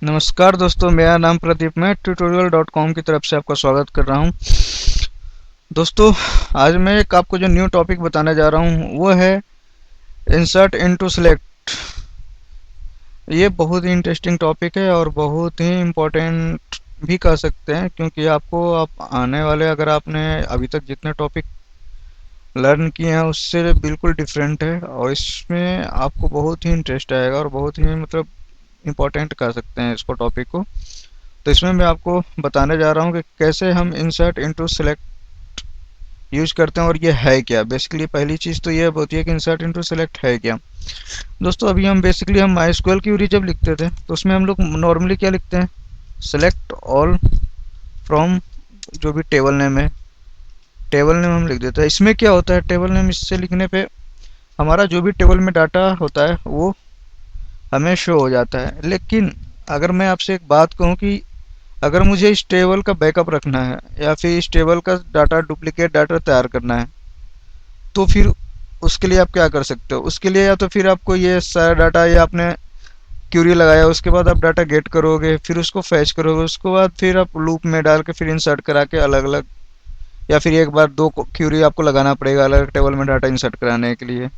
नमस्कार दोस्तों, मेरा नाम प्रदीप। मैं tutorial.com की तरफ से आपका स्वागत कर रहा हूं। दोस्तों, आज मैं एक आपको जो न्यू टॉपिक बताने जा रहा हूं वो है इंसर्ट इनटू सिलेक्ट। ये बहुत ही इंटरेस्टिंग टॉपिक है और बहुत ही इम्पोर्टेंट भी कह सकते हैं, क्योंकि आपको आप आने वाले, अगर आपने अभी तक जितने टॉपिक लर्न किए हैं उससे बिल्कुल डिफरेंट है और इसमें आपको बहुत ही इंटरेस्ट आएगा और बहुत ही मतलब इम्पोर्टेंट कह सकते हैं इसको, टॉपिक को। तो इसमें मैं आपको बताने जा रहा हूँ कि कैसे हम इंसर्ट इनटू सेलेक्ट यूज करते हैं और ये है क्या। बेसिकली पहली चीज़ तो ये होती है कि इंसर्ट इनटू सेलेक्ट है क्या। दोस्तों, अभी हम माई क्यूरी जब लिखते थे तो उसमें हम लोग नॉर्मली क्या लिखते हैं, सेलेक्ट ऑल फ्रॉम जो भी टेबल नेम है, टेबल नेम हम लिख देते हैं। इसमें क्या होता है, टेबल नेम इससे लिखने पे हमारा जो भी टेबल में डाटा होता है वो हमें शो हो जाता है। लेकिन अगर मैं आपसे एक बात कहूँ कि अगर मुझे इस टेबल का बैकअप रखना है या फिर इस टेबल का डाटा, डुप्लीकेट डाटा तैयार करना है, तो फिर उसके लिए आप क्या कर सकते हो। उसके लिए या तो फिर आपको ये सारा डाटा, ये आपने क्यूरी लगाया, उसके बाद आप डाटा गेट करोगे, फिर उसको फैच करोगे, उसके बाद फिर आप लूप में डाल के फिर इंसर्ट करा के अलग अलग, या फिर एक बार दो क्यूरी आपको लगाना पड़ेगा अलग टेबल में डाटा इंसर्ट कराने के लिए,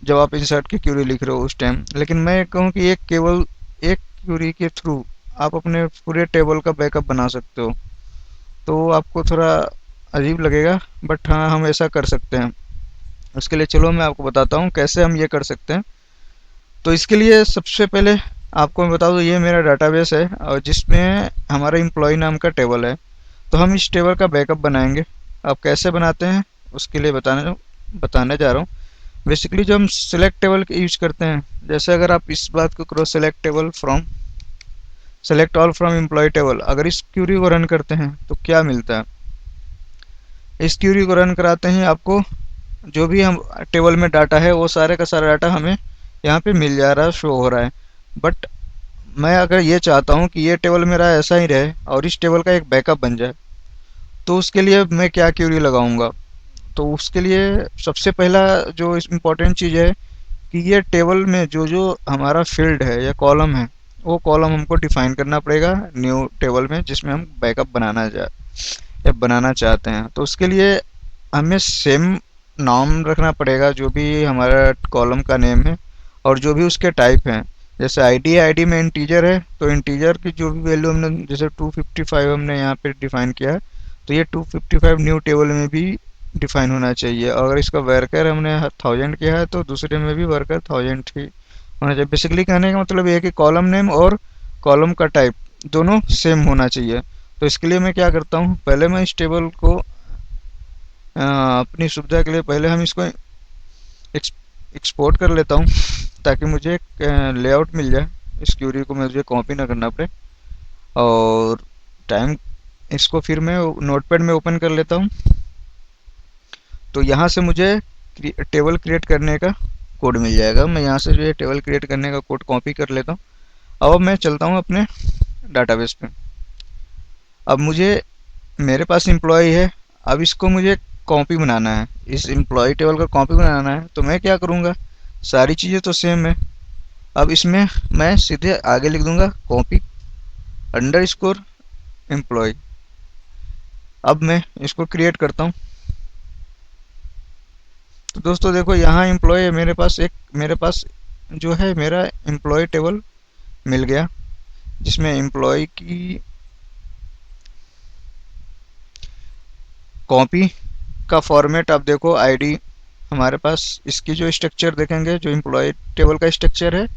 जब आप इंसर्ट की क्यूरी लिख रहे हो उस टाइम। लेकिन मैं कहूँ कि एक केवल एक क्यूरी के थ्रू आप अपने पूरे टेबल का बैकअप बना सकते हो। तो आपको थोड़ा अजीब लगेगा, बट हाँ, हम ऐसा कर सकते हैं। उसके लिए चलो मैं आपको बताता हूँ कैसे हम ये कर सकते हैं। तो इसके लिए सबसे पहले आपको मैं बता दूँ, ये मेरा डाटाबेस है और जिसमें हमारा एम्प्लॉय नाम का टेबल है। तो हम इस टेबल का बैकअप बनाएंगे। अब कैसे बनाते हैं उसके लिए बताने जा रहा हूँ। बेसिकली जो हम सिलेक्ट टेबल यूज करते हैं, जैसे अगर आप इस बात को करो, select table from, select all from employ table, अगर इस क्यूरी को रन करते हैं तो क्या मिलता है। इस क्यूरी को रन कराते हैं, आपको जो भी हम टेबल में डाटा है वो सारे का सारा डाटा हमें यहाँ पे मिल जा रहा है, शो हो रहा है। बट मैं अगर ये चाहता हूँ कि ये टेबल मेरा ऐसा ही रहे और इस टेबल का एक बैकअप बन जाए, तो उसके लिए मैं क्या क्यूरी लगाऊंगा। तो उसके लिए सबसे पहला जो इम्पोर्टेंट चीज़ है कि ये टेबल में जो जो हमारा फील्ड है या कॉलम है, वो कॉलम हमको डिफाइन करना पड़ेगा न्यू टेबल में जिसमें हम बैकअप बनाना चाहते हैं। तो उसके लिए हमें सेम नाम रखना पड़ेगा जो भी हमारा कॉलम का नेम है और जो भी उसके टाइप हैं। जैसे आईडी है, आईडी में इंटीजर है तो इंटीजर की जो भी वैल्यू हमने, जैसे 255 हमने यहाँ पे डिफाइन किया है, तो ये 255 न्यू टेबल में भी डिफाइन होना चाहिए। अगर इसका वर्कर हमने 1000 किया है तो दूसरे में भी वर्कर 1000 ही होना चाहिए। बेसिकली कहने का मतलब ये है कि कॉलम नेम और कॉलम का टाइप दोनों सेम होना चाहिए। तो इसके लिए मैं क्या करता हूँ, पहले मैं इस टेबल को अपनी सुविधा के लिए पहले हम इसको एक्सपोर्ट कर लेता हूँ, ताकि मुझे एक लेआउट मिल जाए, इस क्यूरी को मुझे कॉपी ना करना पड़े। और टाइम इसको फिर मैं नोटपैड में ओपन कर लेता हूँ। तो यहाँ से मुझे टेबल क्रिएट करने का कोड मिल जाएगा। मैं यहाँ से जो है टेबल क्रिएट करने का कोड कॉपी कर लेता हूँ। अब मैं चलता हूँ अपने डाटाबेस पे। अब मुझे, मेरे पास एम्प्लॉय है, अब इसको मुझे कॉपी बनाना है, इस एम्प्लॉय टेबल का कॉपी बनाना है। तो मैं क्या करूँगा, सारी चीज़ें तो सेम है। अब इसमें मैं सीधे आगे लिख दूंगा कॉपी अंडर स्कोर एम्प्लॉय। अब मैं इसको क्रिएट करता हूँ। तो दोस्तों देखो, यहाँ एम्प्लॉय है मेरे पास जो है मेरा एम्प्लॉय टेबल मिल गया, जिसमें एम्प्लॉय की कॉपी का फॉर्मेट आप देखो, आईडी हमारे पास, इसकी जो स्ट्रक्चर देखेंगे, जो एम्प्लॉय टेबल का स्ट्रक्चर है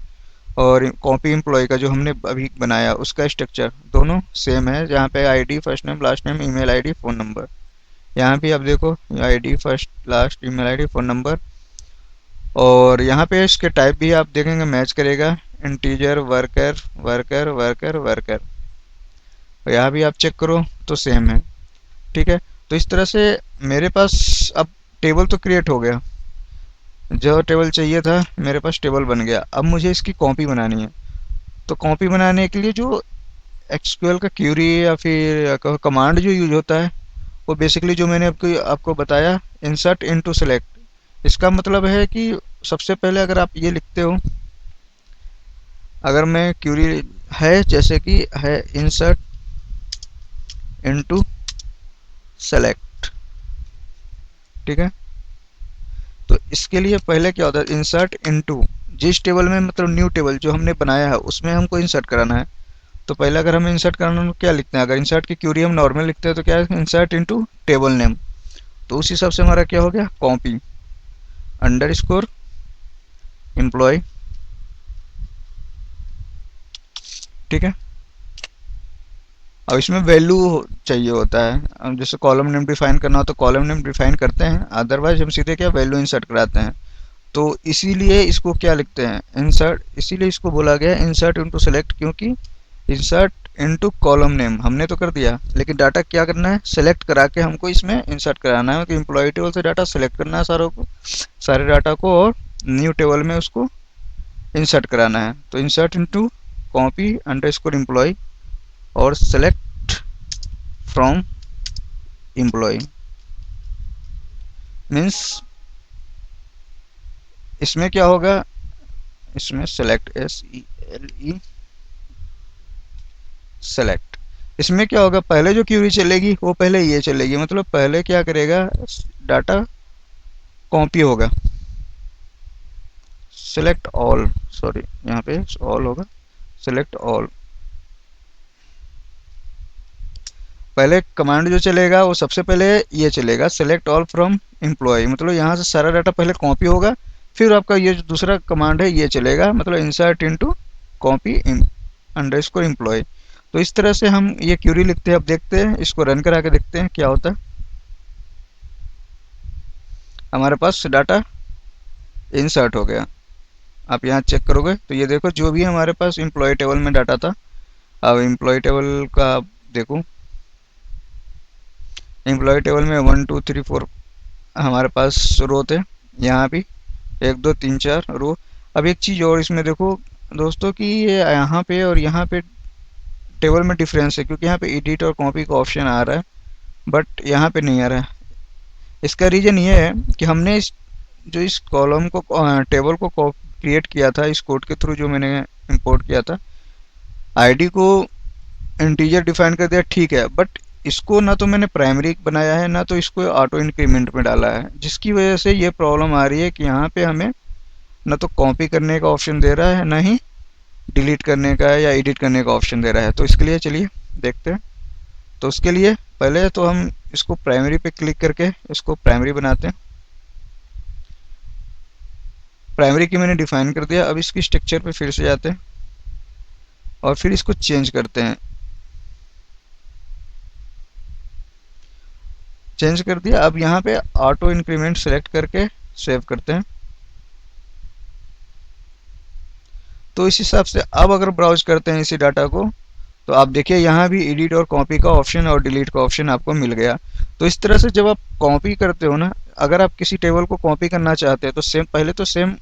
और कॉपी एम्प्लॉय का जो हमने अभी बनाया उसका स्ट्रक्चर दोनों सेम है। जहाँ पे ID, first name, last name, email ID, phone number, यहाँ भी आप देखो ID, first, last, email ID, phone number. और यहाँ पे इसके टाइप भी आप देखेंगे मैच करेगा, integer, worker, worker, worker, worker. और यहाँ भी आप चेक करो तो सेम है। ठीक है। तो इस तरह से मेरे पास अब टेबल तो क्रिएट हो गया, जो टेबल चाहिए था मेरे पास टेबल बन गया। अब मुझे इसकी कॉपी बनानी है। तो कॉपी बनाने के लिए जो एक्सक्यूएल का क्यूरी या फिर कमांड जो यूज होता है, वो बेसिकली जो मैंने आपको बताया, इंसर्ट इनटू सेलेक्ट। इसका मतलब है कि सबसे पहले अगर आप ये लिखते हो, अगर मैं क्यूरी है, जैसे कि है इंसर्ट इनटू सेलेक्ट। ठीक है, तो इसके लिए पहले क्या होता है, इंसर्ट इनटू, जिस टेबल में मतलब न्यू टेबल जो हमने बनाया है उसमें हमको इंसर्ट कराना है। तो पहले अगर हमें इंसर्ट कराना है तो क्या लिखते हैं, अगर इंसर्ट की क्यूरी हम नॉर्मल लिखते हैं तो क्या है, इंसर्ट इनटू टेबल नेम। तो उस हिसाब से हमारा क्या हो गया, कॉपी अंडर स्कोर एम्प्लॉय। ठीक है, अब इसमें वैल्यू चाहिए होता है। अब जैसे कॉलम नेम डिफाइन करना हो तो कॉलम नेम डिफाइन करते हैं, अदरवाइज हम सीधे क्या वैल्यू इंसर्ट कराते हैं। तो इसीलिए इसको क्या लिखते हैं, इंसर्ट, इसीलिए इसको बोला गया इंसर्ट इनटू सेलेक्ट, क्योंकि इंसर्ट इनटू कॉलम नेम हमने तो कर दिया, लेकिन डाटा क्या करना है, सेलेक्ट करा के हमको इसमें इंसर्ट कराना है। कि एम्प्लॉय टेबल से डाटा सेलेक्ट करना है सारों को, सारे डाटा को, और न्यू टेबल में उसको इंसर्ट कराना है। तो insert into copy underscore employ और सेलेक्ट फ्रॉम एम्प्लॉय मीन्स इसमें क्या होगा, इसमें सेलेक्ट SELE सेलेक्ट, इसमें क्या होगा, पहले जो क्यूरी चलेगी वो पहले ये चलेगी, मतलब पहले क्या करेगा, डाटा कॉपी होगा, सेलेक्ट ऑल, सॉरी यहाँ पे ऑल होगा, सेलेक्ट ऑल। पहले कमांड जो चलेगा वो सबसे पहले ये चलेगा, सेलेक्ट ऑल फ्रॉम एम्प्लॉय, मतलब यहाँ से सारा डाटा पहले कॉपी होगा, फिर आपका ये जो दूसरा कमांड है ये चलेगा, मतलब insert into copy underscore employ. तो इस तरह से हम ये क्यूरी लिखते हैं। अब देखते हैं, इसको रन करा के देखते हैं क्या होता है। हमारे पास डाटा इंसर्ट हो गया। आप यहाँ चेक करोगे तो ये देखो जो भी हमारे पास एम्प्लॉय टेबल में डाटा था, अब एम्प्लॉय टेबल का आप देखो, एम्प्लॉय टेबल में 1 2 3 4 हमारे पास रो थे, यहाँ भी 1 2 3 4 रो। अब एक चीज़ और इसमें देखो दोस्तों कि ये यहाँ पे और यहाँ पे टेबल में डिफरेंस है, क्योंकि यहाँ पे एडिट और कॉपी का ऑप्शन आ रहा है बट यहाँ पे नहीं आ रहा है। इसका रीज़न ये है कि हमने इस कॉलम को टेबल को क्रिएट किया था इस कोड के थ्रू, जो मैंने इंपोर्ट किया था, आईडी को इंटीजर डिफाइन कर दिया, ठीक है, बट इसको ना तो मैंने प्राइमरी बनाया है ना तो इसको ऑटो इंक्रीमेंट में डाला है, जिसकी वजह से ये प्रॉब्लम आ रही है कि यहाँ पे हमें ना तो कॉपी करने का ऑप्शन दे रहा है, ना ही डिलीट करने का या एडिट करने का ऑप्शन दे रहा है। तो इसके लिए चलिए देखते हैं। तो उसके लिए पहले तो हम इसको प्राइमरी पे क्लिक करके इसको प्राइमरी बनाते हैं। प्राइमरी की मैंने डिफाइन कर दिया। अब इसकी स्ट्रक्चर पे फिर से जाते हैं और फिर इसको चेंज करते हैं। चेंज कर दिया। अब यहाँ पे ऑटो इंक्रीमेंट सेलेक्ट करके सेव करते हैं। तो इस हिसाब से अब अगर ब्राउज करते हैं इसी डाटा को तो आप देखिए यहाँ भी एडिट और कॉपी का ऑप्शन और डिलीट का ऑप्शन आपको मिल गया। तो इस तरह से जब आप कॉपी करते हो ना, अगर आप किसी टेबल को कॉपी करना चाहते हैं तो सेम पहले तो सेम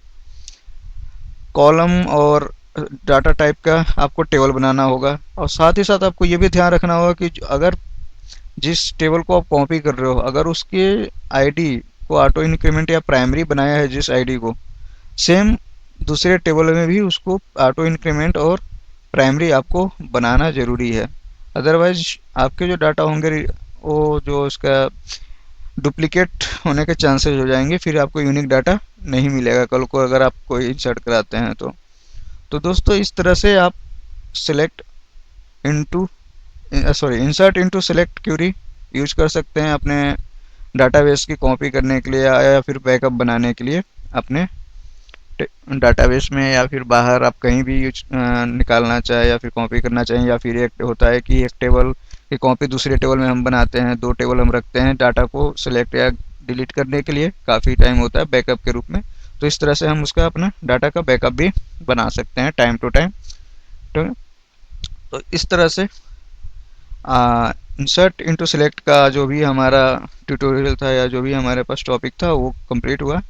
कॉलम और डाटा टाइप का आपको टेबल बनाना होगा, और साथ ही साथ आपको ये भी ध्यान रखना होगा कि अगर जिस टेबल को आप कॉपी कर रहे हो अगर उसके आईडी को ऑटो इंक्रीमेंट या प्राइमरी बनाया है जिस आईडी को, सेम दूसरे टेबल में भी उसको ऑटो इंक्रीमेंट और प्राइमरी आपको बनाना ज़रूरी है। अदरवाइज आपके जो डाटा होंगे वो जो उसका डुप्लीकेट होने के चांसेस हो जाएंगे, फिर आपको यूनिक डाटा नहीं मिलेगा कल को अगर आप कोई इंसर्ट कराते हैं तो दोस्तों इस तरह से आप select into sorry insert into select query use कर सकते हैं अपने डाटाबेस की कॉपी करने के लिए या फिर बैकअप बनाने के लिए अपने डाटाबेस में, या फिर बाहर आप कहीं भी यूज निकालना चाहे या फिर कॉपी करना चाहें, या फिर एक होता है कि एक टेबल की कॉपी दूसरे टेबल में हम बनाते हैं, 2 टेबल हम रखते हैं डाटा को सिलेक्ट या डिलीट करने के लिए, काफ़ी टाइम होता है बैकअप के रूप में। तो इस तरह से हम उसका अपना डाटा का बैकअप भी बना सकते हैं टाइम टू टाइम। तो इस तरह से इंसर्ट इनटू सेलेक्ट का जो भी हमारा ट्यूटोरियल था या जो भी हमारे पास टॉपिक था वो कंप्लीट हुआ।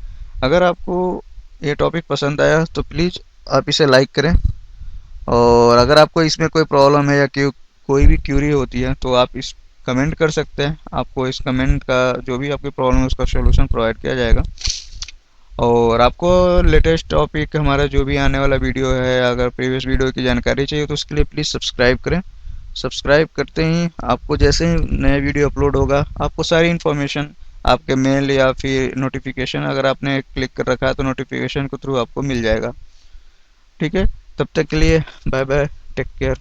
अगर आपको ये टॉपिक पसंद आया तो प्लीज़ आप इसे लाइक करें, और अगर आपको इसमें कोई प्रॉब्लम है या कोई भी क्यूरी होती है तो आप इस कमेंट कर सकते हैं। आपको इस कमेंट का जो भी आपकी प्रॉब्लम है उसका सलूशन प्रोवाइड किया जाएगा। और आपको लेटेस्ट टॉपिक हमारा जो भी आने वाला वीडियो है, अगर प्रीवियस वीडियो की जानकारी चाहिए तो उसके लिए प्लीज़ सब्सक्राइब करें। सब्सक्राइब करते ही आपको जैसे ही नया वीडियो अपलोड होगा आपको सारी इन्फॉर्मेशन आपके मेल या फिर नोटिफिकेशन, अगर आपने क्लिक कर रखा है तो नोटिफिकेशन के थ्रू आपको मिल जाएगा। ठीक है, तब तक के लिए बाय बाय, टेक केयर।